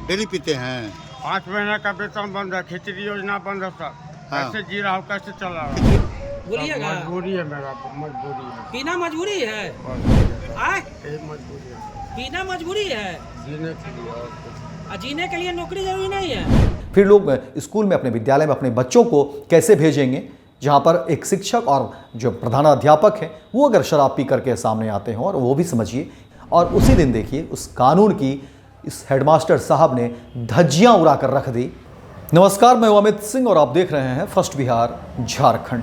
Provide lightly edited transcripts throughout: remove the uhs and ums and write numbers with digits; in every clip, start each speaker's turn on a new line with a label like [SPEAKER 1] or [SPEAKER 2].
[SPEAKER 1] Daily पीते हैं।
[SPEAKER 2] 5 महीने का वेतन बंद है, खिचड़ी योजना बंद है सर।
[SPEAKER 1] हाँ।
[SPEAKER 2] कैसे जी रहा हूँ, कैसे चल रहा हूँ?
[SPEAKER 3] बोलिएगा।
[SPEAKER 2] मजबूरी है मेरा, मजबूरी है।
[SPEAKER 3] पीना मजबूरी है। आए
[SPEAKER 2] ये मजबूरी है
[SPEAKER 3] पीना मजबूरी है।
[SPEAKER 2] जीने के लिए और कुछ।
[SPEAKER 3] जीने के लिए नौकरी जरूरी नहीं है।
[SPEAKER 4] फिर लोग स्कूल में अपने विद्यालय में अपने बच्चों को कैसे भेजेंगे जहाँ पर एक शिक्षक और जो प्रधानाध्यापक है वो अगर शराब पी करके सामने आते हों, और वो भी समझिए। और उसी दिन देखिए उस कानून की इस हेडमास्टर साहब ने धज्जियाँ उड़ा कर रख दी। नमस्कार, मैं हूं अमित सिंह और आप देख रहे हैं फर्स्ट बिहार झारखंड।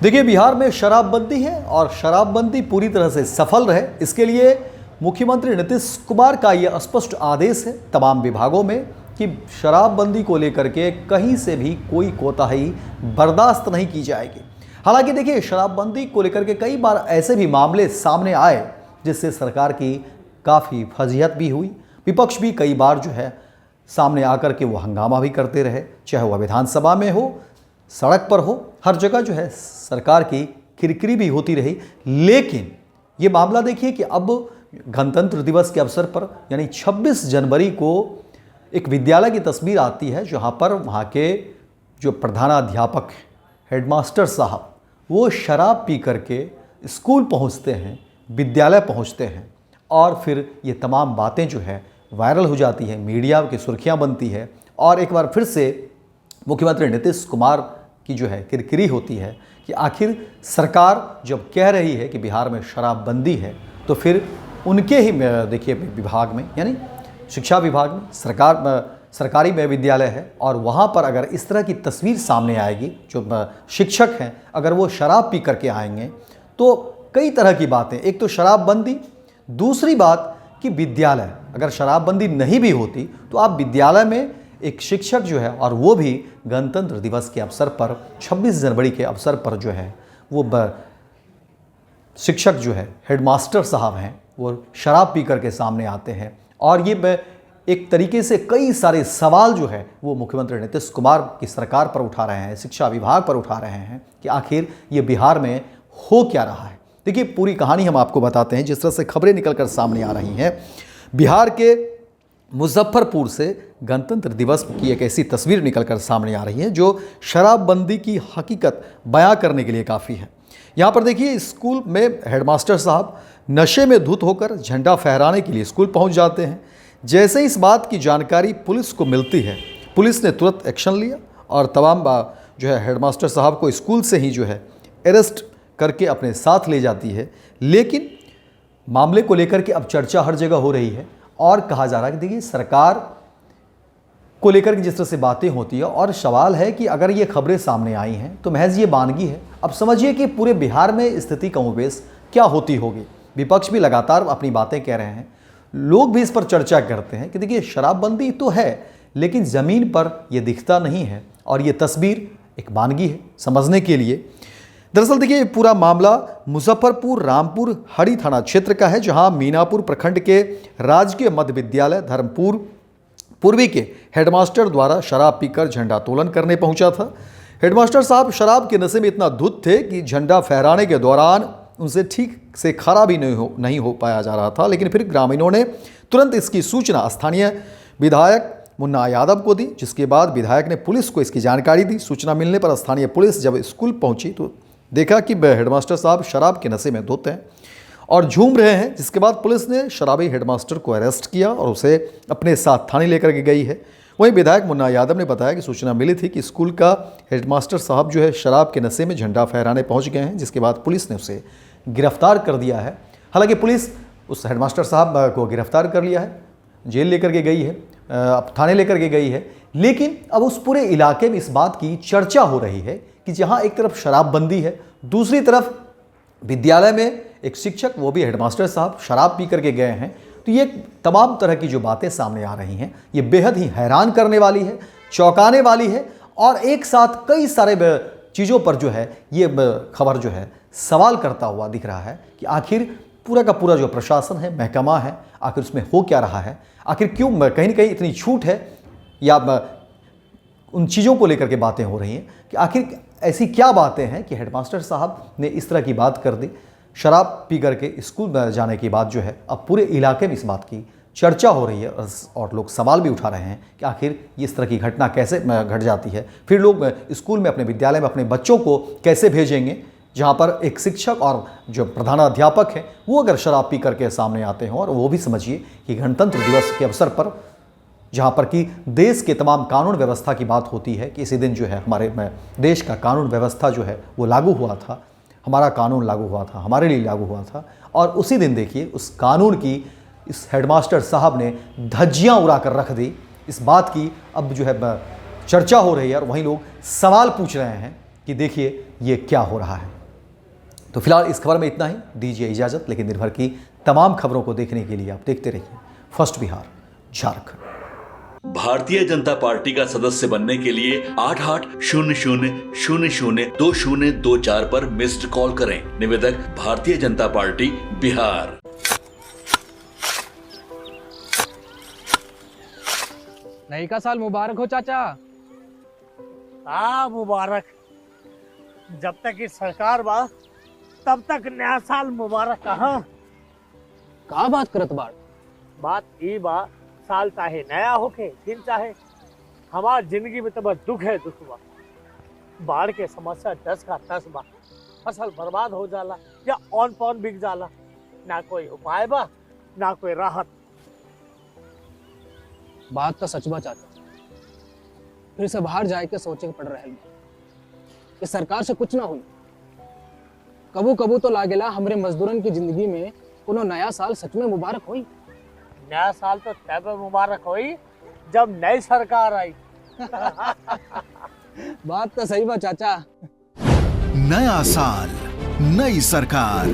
[SPEAKER 4] देखिए, बिहार में शराबबंदी है और शराबबंदी पूरी तरह से सफल रहे, इसके लिए मुख्यमंत्री नीतीश कुमार का यह स्पष्ट आदेश है तमाम विभागों में कि शराबबंदी को लेकर के कहीं से भी कोई कोताही बर्दाश्त नहीं की जाएगी। हालांकि देखिए, शराबबंदी को लेकर के कई बार ऐसे भी मामले सामने आए जिससे सरकार की काफ़ी फजीहत भी हुई। विपक्ष भी कई बार जो है सामने आकर के वो हंगामा भी करते रहे, चाहे वह विधानसभा में हो, सड़क पर हो, हर जगह जो है सरकार की किरकिरी भी होती रही। लेकिन ये मामला देखिए कि अब गणतंत्र दिवस के अवसर पर यानी 26 जनवरी को एक विद्यालय की तस्वीर आती है जहाँ पर वहाँ के जो प्रधानाध्यापक हेडमास्टर साहब वो शराब पी करके स्कूल पहुँचते हैं, विद्यालय पहुँचते हैं, और फिर ये तमाम बातें जो है वायरल हो जाती है, मीडिया की सुर्खियां बनती है, और एक बार फिर से मुख्यमंत्री नीतीश कुमार की जो है किरकिरी होती है कि आखिर सरकार जब कह रही है कि बिहार में शराबबंदी है तो फिर उनके ही देखिए विभाग में यानी शिक्षा विभाग में सरकारी में विद्यालय है, और वहाँ पर अगर इस तरह की तस्वीर सामने आएगी, जो शिक्षक हैं अगर वो शराब पी करके आएंगे तो कई तरह की बातें, एक तो शराबबंदी, दूसरी बात कि विद्यालय अगर शराबबंदी नहीं भी होती तो आप विद्यालय में एक शिक्षक जो है, और वो भी गणतंत्र दिवस के अवसर पर 26 जनवरी के अवसर पर जो है वो शिक्षक जो है हेडमास्टर साहब हैं वो शराब पी करके सामने आते हैं, और ये एक तरीके से कई सारे सवाल जो है वो मुख्यमंत्री नीतीश कुमार की सरकार पर उठा रहे हैं, शिक्षा विभाग पर उठा रहे हैं कि आखिर ये बिहार में हो क्या रहा है। देखिए, पूरी कहानी हम आपको बताते हैं। जिस तरह से खबरें निकलकर सामने आ रही हैं, बिहार के मुजफ्फरपुर से गणतंत्र दिवस की एक ऐसी तस्वीर निकलकर सामने आ रही है जो शराबबंदी की हकीकत बयां करने के लिए काफ़ी है। यहाँ पर देखिए, स्कूल में हेडमास्टर साहब नशे में धुत होकर झंडा फहराने के लिए स्कूल पहुँच जाते हैं। जैसे इस बात की जानकारी पुलिस को मिलती है, पुलिस ने तुरंत एक्शन लिया और तमाम जो है हेडमास्टर साहब को स्कूल से ही जो है अरेस्ट करके अपने साथ ले जाती है। लेकिन मामले को लेकर के अब चर्चा हर जगह हो रही है और कहा जा रहा है कि देखिए, सरकार को लेकर के जिस तरह से बातें होती है, और सवाल है कि अगर ये खबरें सामने आई हैं तो महज ये वानगी है। अब समझिए कि पूरे बिहार में स्थिति कमोबेश क्या होती होगी। विपक्ष भी लगातार अपनी बातें कह रहे हैं, लोग भी इस पर चर्चा करते हैं कि देखिए, शराबबंदी तो है लेकिन ज़मीन पर यह दिखता नहीं है, और ये तस्वीर एक वानगी है समझने के लिए। दरअसल देखिए, पूरा मामला मुजफ्फरपुर रामपुर हड़ी थाना क्षेत्र का है, जहां मीनापुर प्रखंड के राजकीय मध्य विद्यालय धर्मपुर पूर्वी के हेडमास्टर द्वारा शराब पीकर झंडा तोलन करने पहुंचा था। हेडमास्टर साहब शराब के नशे में इतना धुत थे कि झंडा फहराने के दौरान उनसे ठीक से खड़ा भी नहीं हो पाया जा रहा था। लेकिन फिर ग्रामीणों ने तुरंत इसकी सूचना स्थानीय विधायक मुन्ना यादव को दी, जिसके बाद विधायक ने पुलिस को इसकी जानकारी दी। सूचना मिलने पर स्थानीय पुलिस जब स्कूल पहुंची तो देखा कि हेडमास्टर साहब शराब के नशे में धुत हैं और झूम रहे हैं, जिसके बाद पुलिस ने शराबी हेडमास्टर को अरेस्ट किया और उसे अपने साथ थाने लेकर के गई है। वहीं विधायक मुन्ना यादव ने बताया कि सूचना मिली थी कि स्कूल का हेडमास्टर साहब जो है शराब के नशे में झंडा फहराने पहुंच गए हैं, जिसके बाद पुलिस ने उसे गिरफ्तार कर दिया है। हालांकि पुलिस उस हेडमास्टर साहब को गिरफ्तार कर लिया है, जेल लेकर के गई है, अब थाने लेकर के गई है। लेकिन अब उस पूरे इलाके में इस बात की चर्चा हो रही है कि जहां एक तरफ शराबबंदी है, दूसरी तरफ विद्यालय में एक शिक्षक, वो भी हेडमास्टर साहब, शराब पी करके गए हैं। तो ये तमाम तरह की जो बातें सामने आ रही हैं, ये बेहद ही हैरान करने वाली है, चौंकाने वाली है, और एक साथ कई सारे चीज़ों पर जो है ये खबर जो है सवाल करता हुआ दिख रहा है कि आखिर पूरा का पूरा जो प्रशासन है, महकमा है, आखिर उसमें हो क्या रहा है, आखिर क्यों कहीं ना कहीं इतनी छूट है, या उन चीज़ों को लेकर के बातें हो रही हैं कि आखिर ऐसी क्या बातें हैं कि हेडमास्टर साहब ने इस तरह की बात कर दी। शराब पी करके स्कूल में जाने की बात जो है अब पूरे इलाके में इस बात की चर्चा हो रही है और लोग सवाल भी उठा रहे हैं कि आखिर इस तरह की घटना कैसे घट जाती है। फिर लोग स्कूल में, अपने विद्यालय में अपने बच्चों को कैसे भेजेंगे, जहाँ पर एक शिक्षक और जो प्रधानाध्यापक हैं वो अगर शराब पी करके सामने आते हों। और वो भी समझिए कि गणतंत्र दिवस के अवसर पर जहाँ पर कि देश के तमाम कानून व्यवस्था की बात होती है कि इसी दिन जो है हमारे देश का कानून व्यवस्था जो है वो लागू हुआ था, हमारा कानून लागू हुआ था, हमारे लिए लागू हुआ था। और उसी दिन देखिए उस कानून की इस हेडमास्टर साहब ने धज्जियाँ उड़ा कर रख दी। इस बात की अब जो है चर्चा हो रही है और वहीं लोग सवाल पूछ रहे हैं कि देखिए ये क्या हो रहा है। तो फिलहाल इस खबर में इतना ही, दीजिए इजाज़त। लेकिन दिन भर की तमाम खबरों को देखने के लिए आप देखते रहिए फर्स्ट बिहार झारखंड।
[SPEAKER 1] भारतीय जनता पार्टी का सदस्य बनने के लिए 8800002024 पर मिस्ड कॉल करें। निवेदक भारतीय जनता पार्टी बिहार।
[SPEAKER 5] नई का साल मुबारक हो चाचा।
[SPEAKER 6] मुबारक। जब तक इस सरकार बा तब तक नया साल मुबारक कहाँ।
[SPEAKER 5] का बात करत बाड़?
[SPEAKER 6] बात ई बा, साल चाहे नया होके दिन चाहे, हमार जिंदगी में तो बस दुख है, दुख बा। बाढ़ के समस्या 10 का 10 बा। फसल बर्बाद हो जाला या ऑन पॉन बिक जाला, ना कोई उपाय बा ना कोई राहत।
[SPEAKER 5] बात तो सच बा चाचा। फिर से बाहर जाए के सोचे के पड़ रहा है कि सरकार से कुछ ना हुई। कबू कबू तो लागेला हमरे मजदूरन की जिंदगी में कोनो नया साल सच में मुबारक हुई।
[SPEAKER 6] नया साल तो तब मुबारक हुई जब नई सरकार आई।
[SPEAKER 5] बात तो सही बा चाचा।
[SPEAKER 7] नया साल, नई सरकार,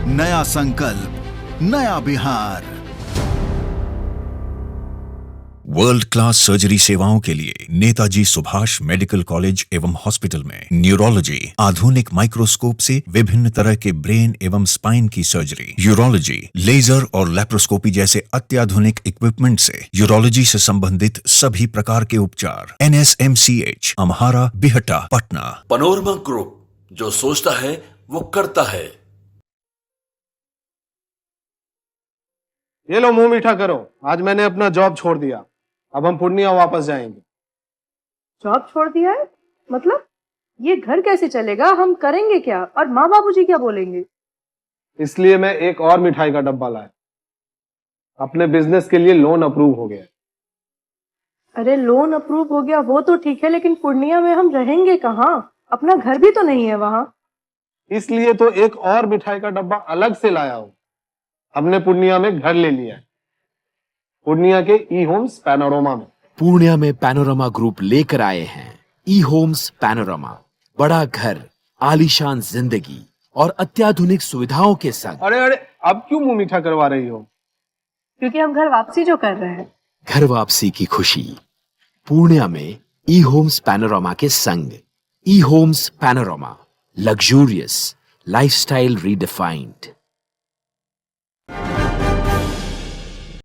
[SPEAKER 7] नया संकल्प, नया बिहार।
[SPEAKER 8] वर्ल्ड क्लास सर्जरी सेवाओं के लिए नेताजी सुभाष मेडिकल कॉलेज एवं हॉस्पिटल में न्यूरोलॉजी, आधुनिक माइक्रोस्कोप से विभिन्न तरह के ब्रेन एवं स्पाइन की सर्जरी, यूरोलॉजी, लेजर और लेप्रोस्कोपी जैसे अत्याधुनिक इक्विपमेंट से यूरोलॉजी से संबंधित सभी प्रकार के उपचार। NSMCH, Amhara, Bihta, Patna.
[SPEAKER 1] Panorama group, जो सोचता है वो करता है।
[SPEAKER 9] ये लो मुंह मीठा करो, आज मैंने अपना जॉब छोड़ दिया। अब हम पूर्णिया वापस जाएंगे।
[SPEAKER 10] जॉब छोड़ दिया है? मतलब ये घर कैसे चलेगा? हम करेंगे क्या? और माँ बाबूजी क्या बोलेंगे?
[SPEAKER 9] इसलिए मैं एक और मिठाई का डब्बा लाया। अपने बिजनेस के लिए लोन अप्रूव हो गया।
[SPEAKER 10] अरे लोन अप्रूव हो गया वो तो ठीक है, लेकिन पूर्णिया में हम रहेंगे कहाँ? अपना घर भी तो नहीं है वहाँ।
[SPEAKER 9] इसलिए तो एक और मिठाई का डब्बा अलग से लाया हूँ। हमने पूर्णिया में घर ले लिया है, पूर्णिया के ई होम्स पैनोरमा में।
[SPEAKER 11] पूर्णिया में पैनोरमा ग्रुप लेकर आए हैं ई होम्स पैनोरमा। बड़ा घर, आलीशान जिंदगी और अत्याधुनिक सुविधाओं के संग।
[SPEAKER 9] अरे अरे, अब क्यों मुंह मीठा करवा रही हो?
[SPEAKER 10] क्योंकि हम घर वापसी जो कर रहे हैं।
[SPEAKER 11] घर वापसी की खुशी पूर्णिया में ई होम्स पैनोरमा के संग। ई homes Panorama, luxurious lifestyle redefined.